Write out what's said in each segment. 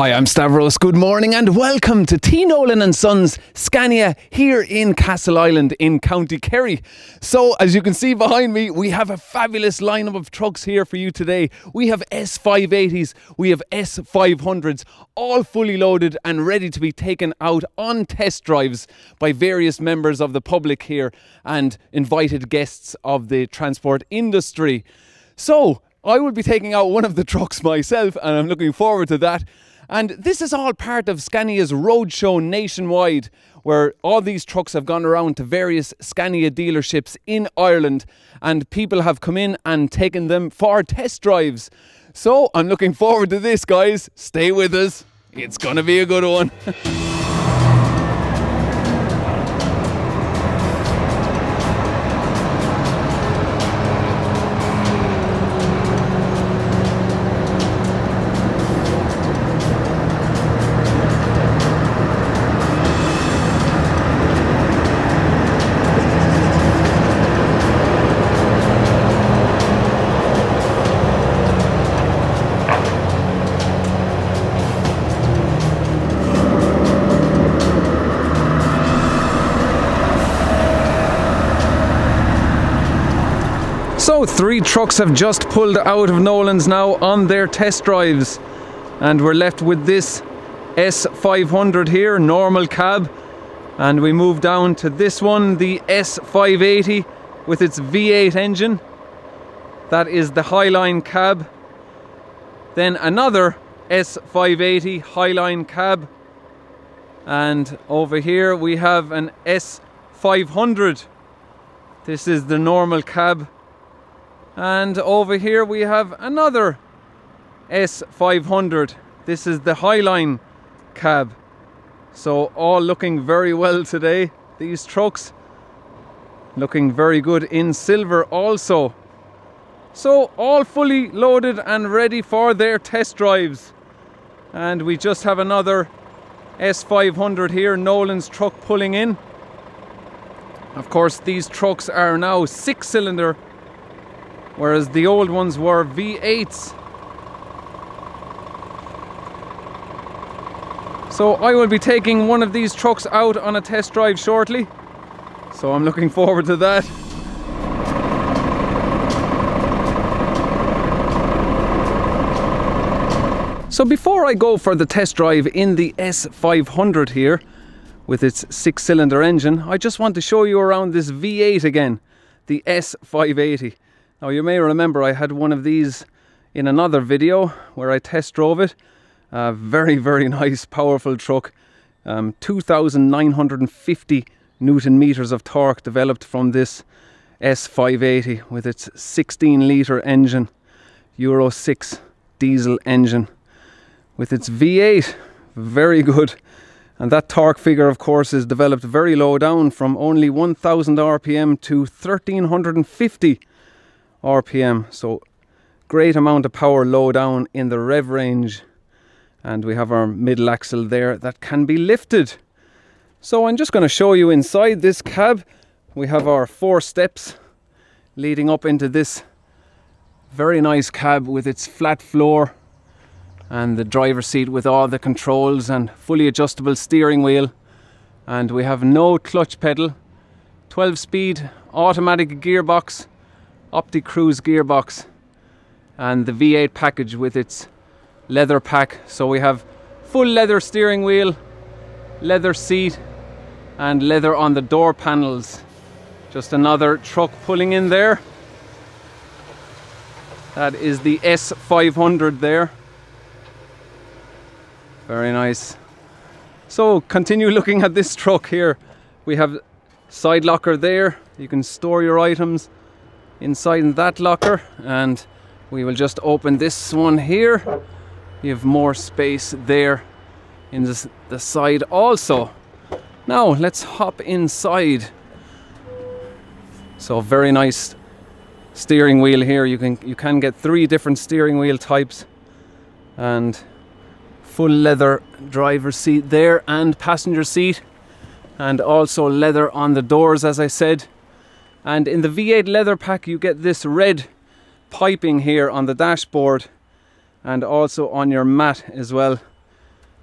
Hi, I'm Stavros. Good morning and welcome to T. Nolan and Sons Scania here in Castleisland in County Kerry. So, as you can see behind me, we have a fabulous lineup of trucks here for you today. We have S580s, we have S500s, all fully loaded and ready to be taken out on test drives by various members of the public here and invited guests of the transport industry. So, I will be taking out one of the trucks myself and I'm looking forward to that. And this is all part of Scania's Roadshow nationwide, where all these trucks have gone around to various Scania dealerships in Ireland and people have come in and taken them for test drives. So I'm looking forward to this, guys. Stay with us. It's gonna be a good one. So 3 trucks have just pulled out of Nolan's now on their test drives, and we're left with this S500 here, normal cab, and we move down to this one, the S580 with its V8 engine. That is the Highline cab. Then another S580 Highline cab, and over here we have an S500. This is the normal cab. And over here we have another S500. This is the Highline cab. So all looking very well today. These trucks looking very good in silver also. So all fully loaded and ready for their test drives. And we just have another S500 here, Nolan's truck pulling in. Of course, these trucks are now 6-cylinder, whereas the old ones were V8s. So I will be taking one of these trucks out on a test drive shortly, so I'm looking forward to that. So before I go for the test drive in the S500 here with its 6-cylinder engine, I just want to show you around this V8 again, the S580. Now you may remember I had one of these in another video where I test drove it. Very, very nice, powerful truck. 2,950 Newton meters of torque developed from this S580 with its 16-litre engine, Euro-6 diesel engine with its V8. Very good. And that torque figure, of course, is developed very low down from only 1,000 RPM to 1,350 RPM, so great amount of power low down in the rev range. And we have our middle axle there that can be lifted. So I'm just going to show you inside this cab. We have our 4 steps leading up into this very nice cab with its flat floor and the driver's seat with all the controls and fully adjustable steering wheel. And we have no clutch pedal, 12-speed automatic gearbox, Opti-Cruise gearbox, and the V8 package with its leather pack. So we have full leather steering wheel, leather seat and leather on the door panels. Just another truck pulling in there. That is the S500 there. Very nice. So continue looking at this truck here. We have side locker there. You can store your items inside that locker, and we will just open this one here. You have more space there in the side also. Now let's hop inside. So very nice steering wheel here. You can get 3 different steering wheel types, and full leather driver's seat there and passenger seat, and also leather on the doors, as I said. And in the V8 leather pack you get this red piping here on the dashboard and also on your mat as well.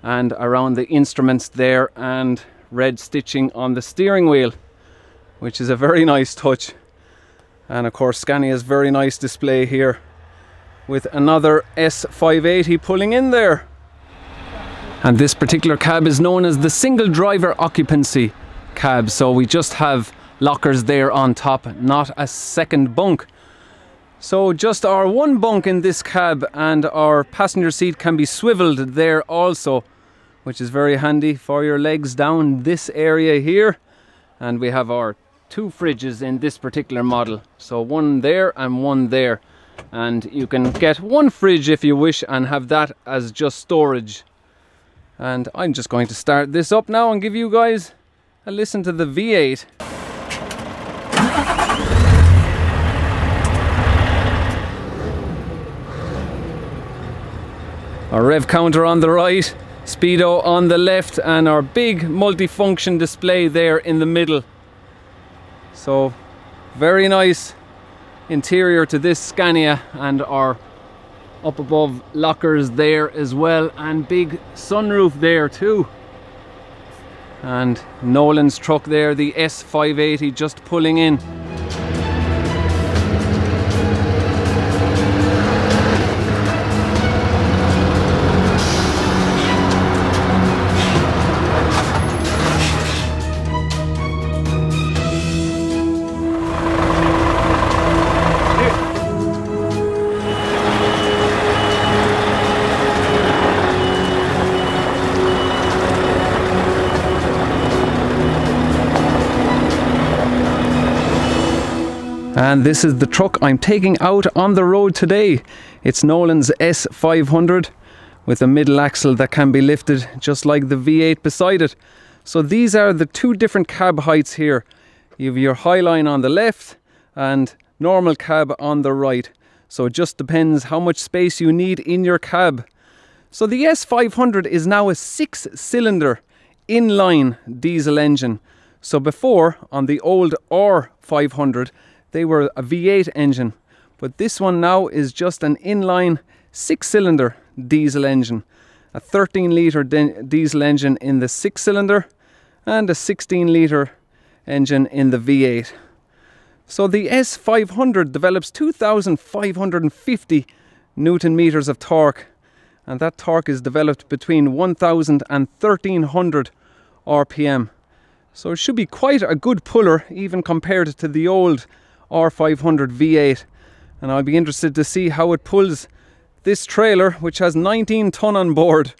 and around the instruments there, and red stitching on the steering wheel, which is a very nice touch. And of course Scania's very nice display here with another S580 pulling in there. And this particular cab is known as the single driver occupancy cab, so we just have lockers there on top, not a second bunk. So just our one bunk in this cab, and our passenger seat can be swiveled there also, which is very handy for your legs down this area here. And we have our two fridges in this particular model, so one there and one there, and you can get one fridge if you wish and have that as just storage. And I'm just going to start this up now and give you guys a listen to the V8. Our rev counter on the right, speedo on the left, and our big multifunction display there in the middle. So very nice interior to this Scania, and our up above lockers there as well, and big sunroof there too. And Nolan's truck there, the S580, just pulling in. And this is the truck I'm taking out on the road today. It's Nolan's S500 with a middle axle that can be lifted just like the V8 beside it. So these are the two different cab heights here. You have your Highline on the left and normal cab on the right. So it just depends how much space you need in your cab. So the S500 is now a 6-cylinder inline diesel engine. So before, on the old R500, they were a V8 engine, but this one now is just an inline 6-cylinder diesel engine. A 13-litre diesel engine in the 6-cylinder and a 16-litre engine in the V8. So the S500 develops 2,550 Newton meters of torque, and that torque is developed between 1,000 and 1,300 RPM. So it should be quite a good puller even compared to the old R500 V8, and I'll be interested to see how it pulls this trailer, which has 19 ton on board.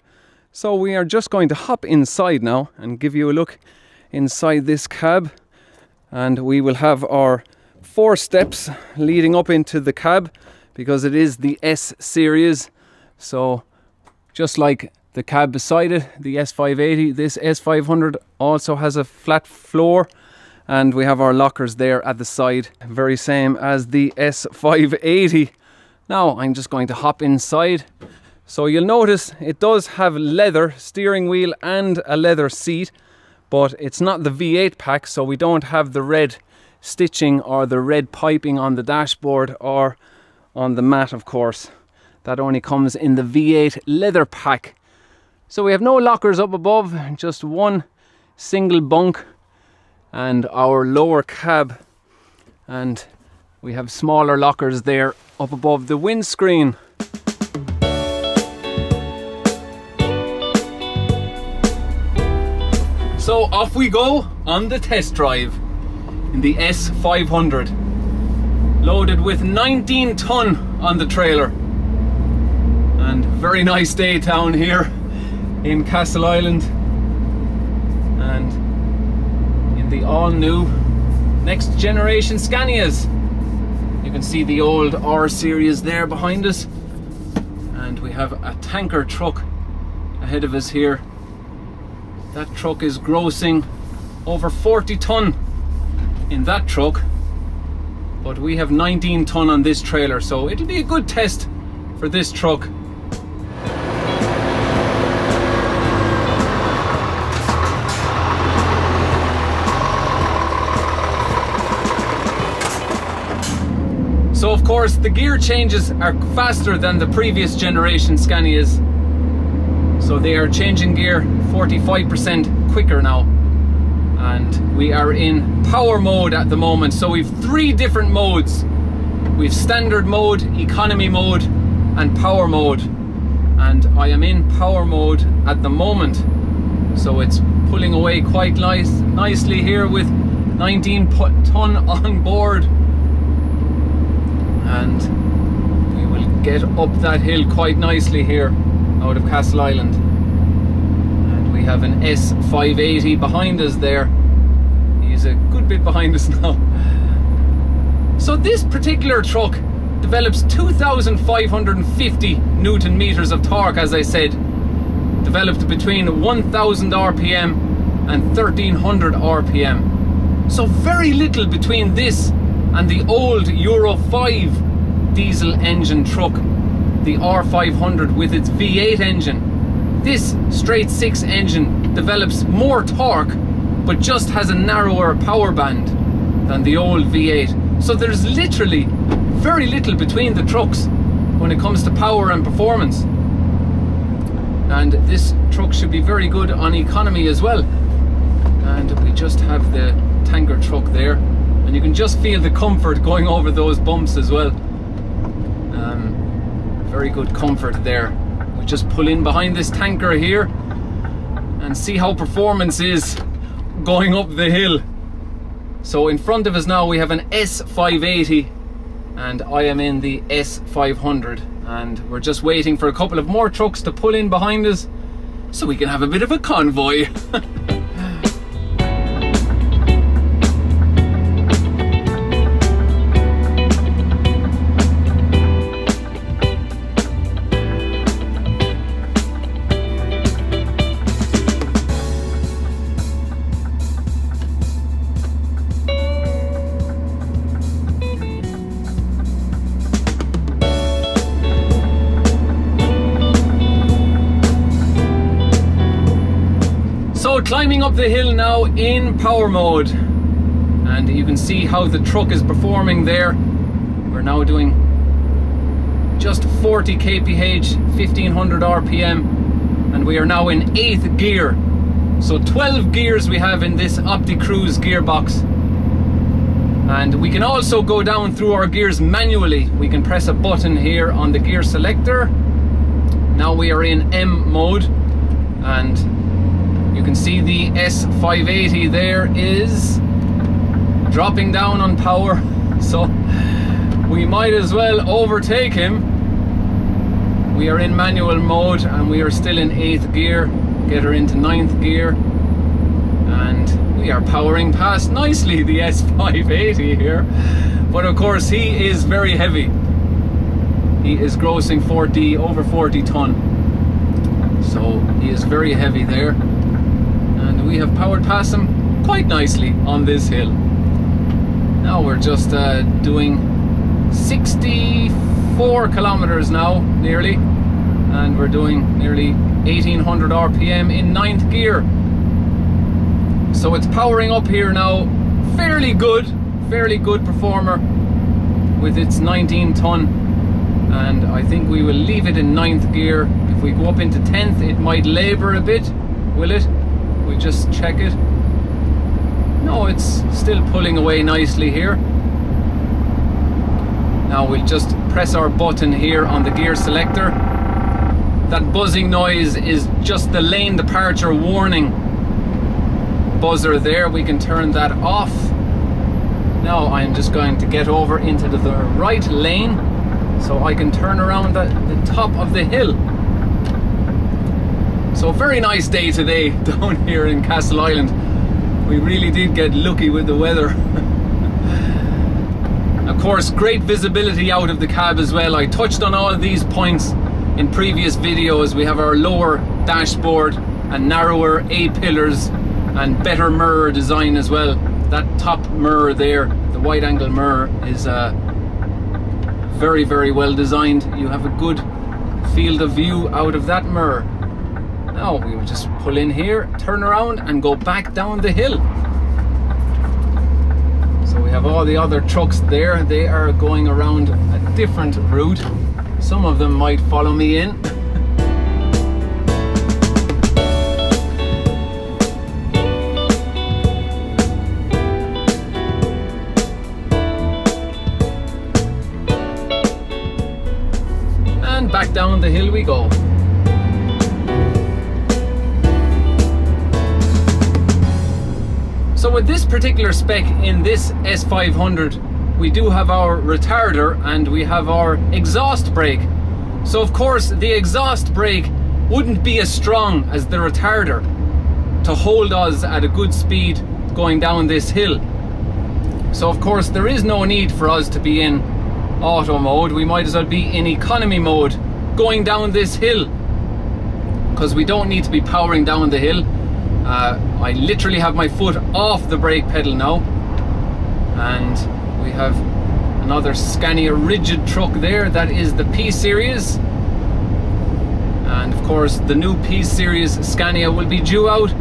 So we are just going to hop inside now and give you a look inside this cab, and we will have our 4 steps leading up into the cab because it is the S series. So just like the cab beside it, the S580, this S500 also has a flat floor. And we have our lockers there at the side, very same as the S580. Now I'm just going to hop inside. So you'll notice it does have leather steering wheel and a leather seat, but it's not the V8 pack, so we don't have the red stitching or the red piping on the dashboard or on the mat, of course. That only comes in the V8 leather pack. So we have no lockers up above, just one single bunk and our lower cab, and we have smaller lockers there up above the windscreen. So off we go on the test drive in the S500, loaded with 19 ton on the trailer, and very nice day down here in Castleisland, and the all-new next generation Scanias. You can see the old R series there behind us, and we have a tanker truck ahead of us here. That truck is grossing over 40 ton in that truck, but we have 19 ton on this trailer, so it'll be a good test for this truck. So of course the gear changes are faster than the previous generation Scanias. So they are changing gear 45% quicker now. And we are in power mode at the moment. So we've 3 different modes. We've standard mode, economy mode, and power mode. And I am in power mode at the moment. So it's pulling away quite nicely here with 19 ton on board. And we will get up that hill quite nicely here out of Castleisland. And we have an S580 behind us there. He's a good bit behind us now. So this particular truck develops 2,550 Newton meters of torque, as I said, developed between 1,000 RPM and 1,300 RPM. So very little between this and the old Euro 5 diesel engine truck, the R500 with its V8 engine. This straight 6 engine develops more torque, but just has a narrower power band than the old V8. So there's literally very little between the trucks when it comes to power and performance. And this truck should be very good on economy as well. And we just have the tanker truck there, and you can just feel the comfort going over those bumps as well. Very good comfort there. We just pull in behind this tanker here and see how performance is going up the hill. So in front of us now we have an S580 and I am in the S500, and we're just waiting for a couple of more trucks to pull in behind us so we can have a bit of a convoy. Climbing up the hill now in power mode, and you can see how the truck is performing there. We're now doing just 40 kph, 1500 RPM, and we are now in 8th gear. So 12 gears we have in this OptiCruise gearbox, and we can also go down through our gears manually. We can press a button here on the gear selector. Now we are in M mode, and you can see the S580 there is dropping down on power, so we might as well overtake him. We are in manual mode and we are still in 8th gear. Get her into 9th gear, and we are powering past nicely the S580 here. But of course he is very heavy. He is grossing over 40 ton. So he is very heavy there. And we have powered past him quite nicely on this hill. Now we're just doing 64 kilometers now, nearly, and we're doing nearly 1800 RPM in 9th gear. So it's powering up here now, fairly good performer with its 19 ton, and I think we will leave it in 9th gear. If we go up into 10th, it might labour a bit, will it? We just check it. No, it's still pulling away nicely here. Now we'll just press our button here on the gear selector. That buzzing noise is just the lane departure warning buzzer there. We can turn that off. Now I'm just going to get over into the right lane so I can turn around the top of the hill. So very nice day today down here in Castleisland. We really did get lucky with the weather. Of course, great visibility out of the cab as well. I touched on all of these points in previous videos. We have our lower dashboard and narrower A-pillars and better mirror design as well. That top mirror there, the wide angle mirror, is very, very well designed. You have a good field of view out of that mirror. Now we will just pull in here, turn around and go back down the hill. So we have all the other trucks there. They are going around a different route. Some of them might follow me in. back down the hill we go. So with this particular spec in this S500, we do have our retarder and we have our exhaust brake. So of course the exhaust brake wouldn't be as strong as the retarder to hold us at a good speed going down this hill. So of course there is no need for us to be in auto mode. We might as well be in economy mode going down this hill, because we don't need to be powering down the hill. I literally have my foot off the brake pedal now, and we have another Scania rigid truck there. That is the P series, and of course the new P series Scania will be due out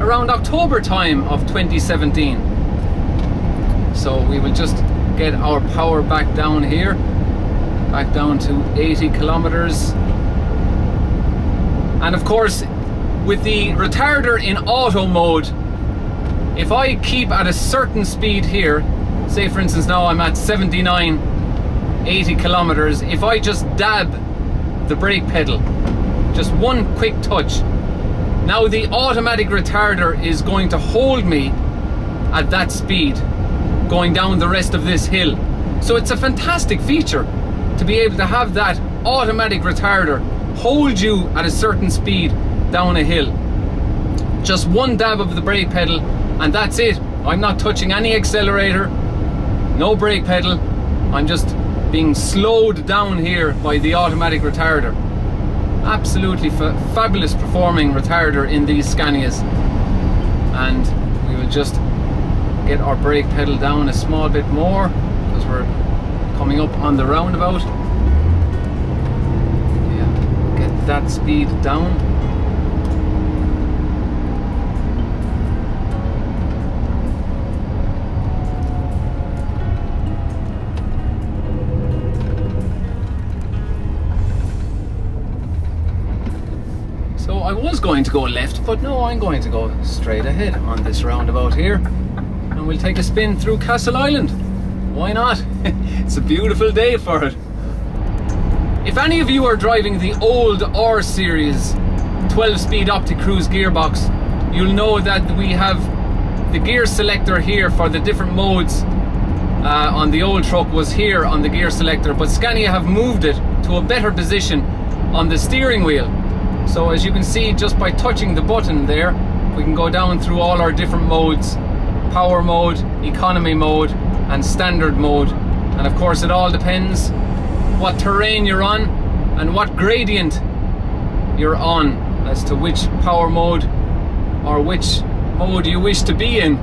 around October time of 2017. So we will just get our power back down here, back down to 80 kilometers. And of course, with the retarder in auto mode, if I keep at a certain speed here, say for instance now I'm at 79, 80 kilometers, if I just dab the brake pedal, just one quick touch, now the automatic retarder is going to hold me at that speed going down the rest of this hill. So it's a fantastic feature to be able to have that automatic retarder hold you at a certain speed down a hill. Just one dab of the brake pedal and that's it. I'm not touching any accelerator, no brake pedal. I'm just being slowed down here by the automatic retarder. Absolutely fabulous performing retarder in these Scanias. And we will just get our brake pedal down a small bit more because we're coming up on the roundabout. Yeah, get that speed down. So I was going to go left, but no, I'm going to go straight ahead on this roundabout here. And we'll take a spin through Castleisland. Why not? It's a beautiful day for it. If any of you are driving the old R series 12-speed OptiCruise gearbox, you'll know that we have the gear selector here for the different modes. On the old truck was here on the gear selector, but Scania have moved it to a better position on the steering wheel. So as you can see, just by touching the button there, we can go down through all our different modes: power mode, economy mode and standard mode. And of course it all depends what terrain you're on and what gradient you're on as to which power mode or which mode you wish to be in.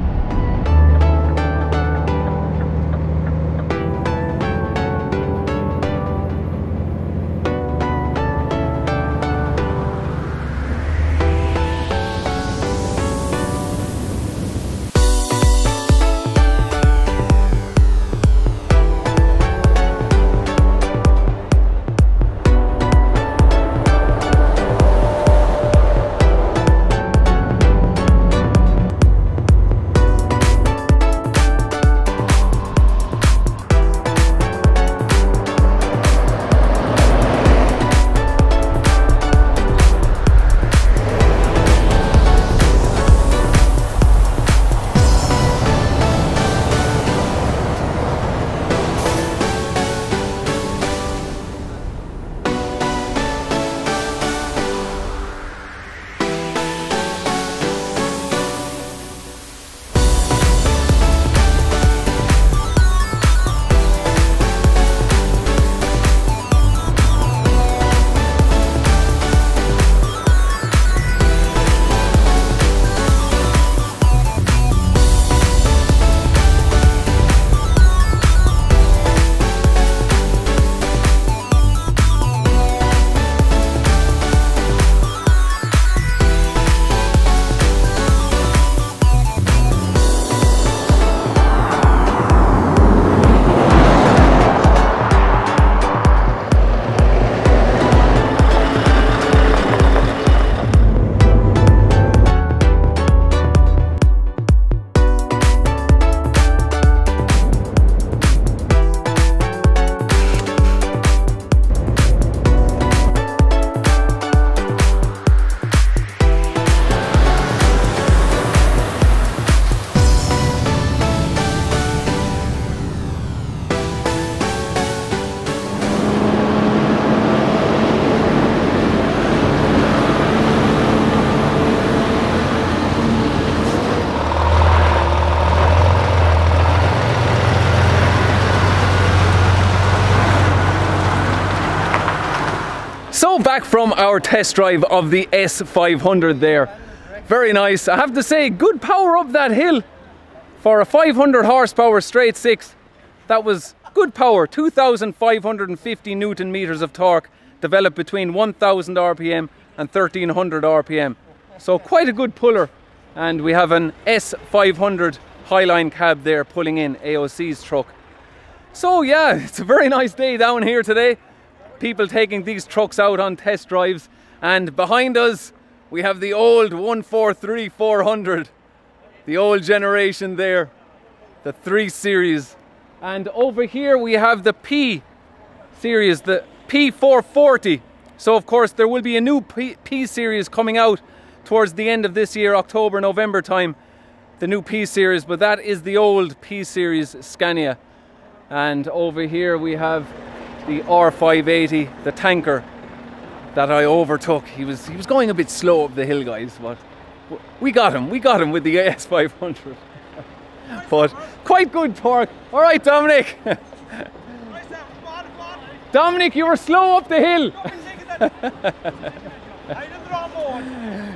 So back from our test drive of the S500 there. Very nice. I have to say, good power up that hill for a 500 horsepower straight six. That was good power, 2,550 Newton meters of torque, developed between 1,000 RPM and 1,300 RPM. So quite a good puller. And we have an S500 Highline cab there pulling in AOC's truck. So yeah, it's a very nice day down here today. People taking these trucks out on test drives. And behind us, we have the old 143-400. The old generation there, the 3 Series. And over here we have the P Series, the P440. So of course there will be a new P Series coming out towards the end of this year, October, November time. The new P Series, but that is the old P Series Scania. And over here we have the R580, the tanker that I overtook. He was going a bit slow up the hill, guys, but we got him with the S500. But quite good torque. All right, Dominic. Dominic, you were slow up the hill.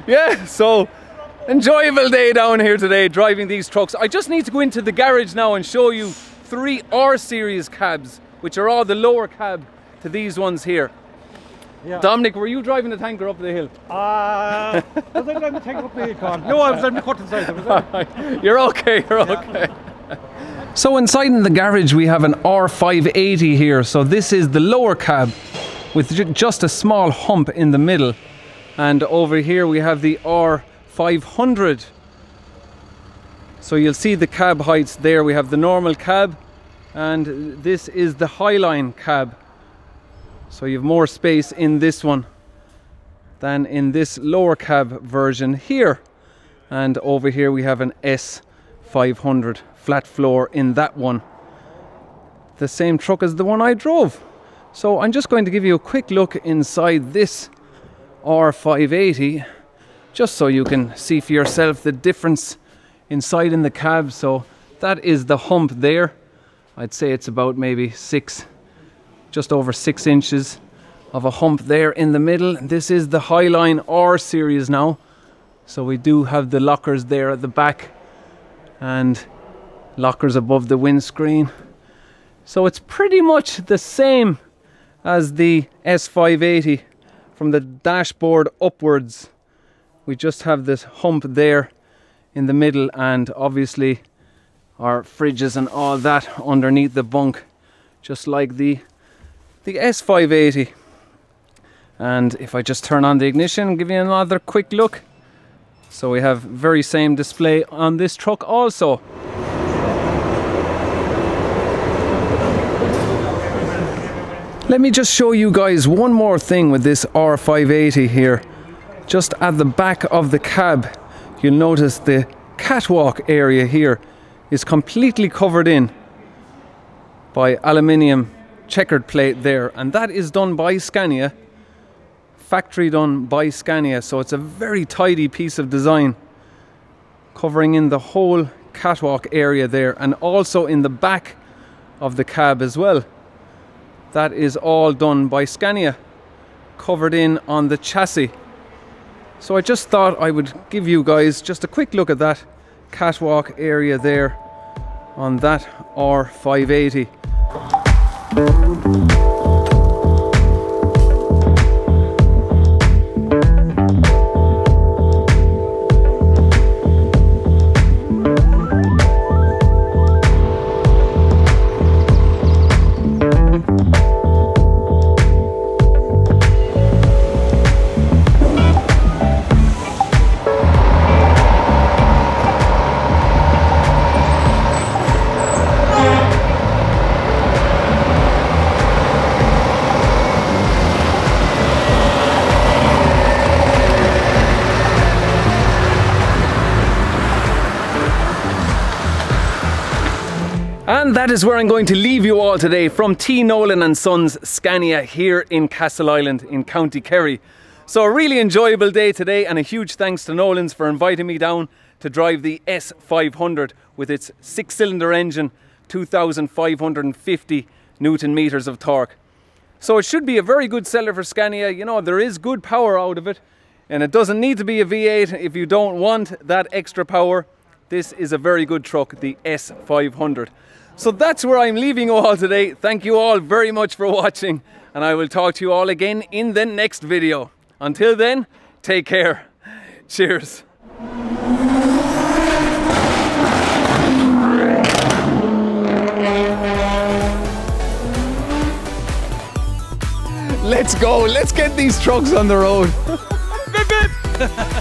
Yeah, so enjoyable day down here today driving these trucks. I just need to go into the garage now and show you 3 R Series cabs, which are all the lower cab to these ones here. Yeah. Dominic, were you driving the tanker up the hill? Was I driving the tanker up the hill, Con? No, I was driving the cut inside. You're okay, you're okay. So inside in the garage we have an R580 here. So this is the lower cab with just a small hump in the middle. And over here we have the R500. So you'll see the cab heights there. We have the normal cab and this is the Highline cab. So you have more space in this one than in this lower cab version here. And over here we have an S500 flat floor in that one. The same truck as the one I drove. So I'm just going to give you a quick look inside this R580 just so you can see for yourself the difference inside in the cab. So that is the hump there. I'd say it's about maybe just over 6 inches of a hump there in the middle. This is the Highline R Series now. So we do have the lockers there at the back and lockers above the windscreen. So it's pretty much the same as the S580 from the dashboard upwards. We just have this hump there in the middle and obviously our fridges and all that underneath the bunk, just like the S580. And if I just turn on the ignition and give you another quick look. So we have very same display on this truck also. Let me just show you guys one more thing with this R580 here. Just at the back of the cab, you'll notice the catwalk area here is completely covered in by aluminium checkered plate there, and that is done by Scania, factory done by Scania. So it's a very tidy piece of design, covering in the whole catwalk area there and also in the back of the cab as well. That is all done by Scania, covered in on the chassis. So I just thought I would give you guys just a quick look at that catwalk area there on that R580. And that is where I'm going to leave you all today from T. Nolan and Sons Scania here in Castleisland in County Kerry. So a really enjoyable day today, and a huge thanks to Nolan's for inviting me down to drive the S500 with its 6-cylinder engine, 2,550 Newton meters of torque. So it should be a very good seller for Scania. You know, there is good power out of it, and it doesn't need to be a V8 if you don't want that extra power. This is a very good truck, the S500. So that's where I'm leaving you all today. Thank you all very much for watching, and I will talk to you all again in the next video. Until then, take care. Cheers. Let's go. Let's get these trucks on the road. Bip, bip.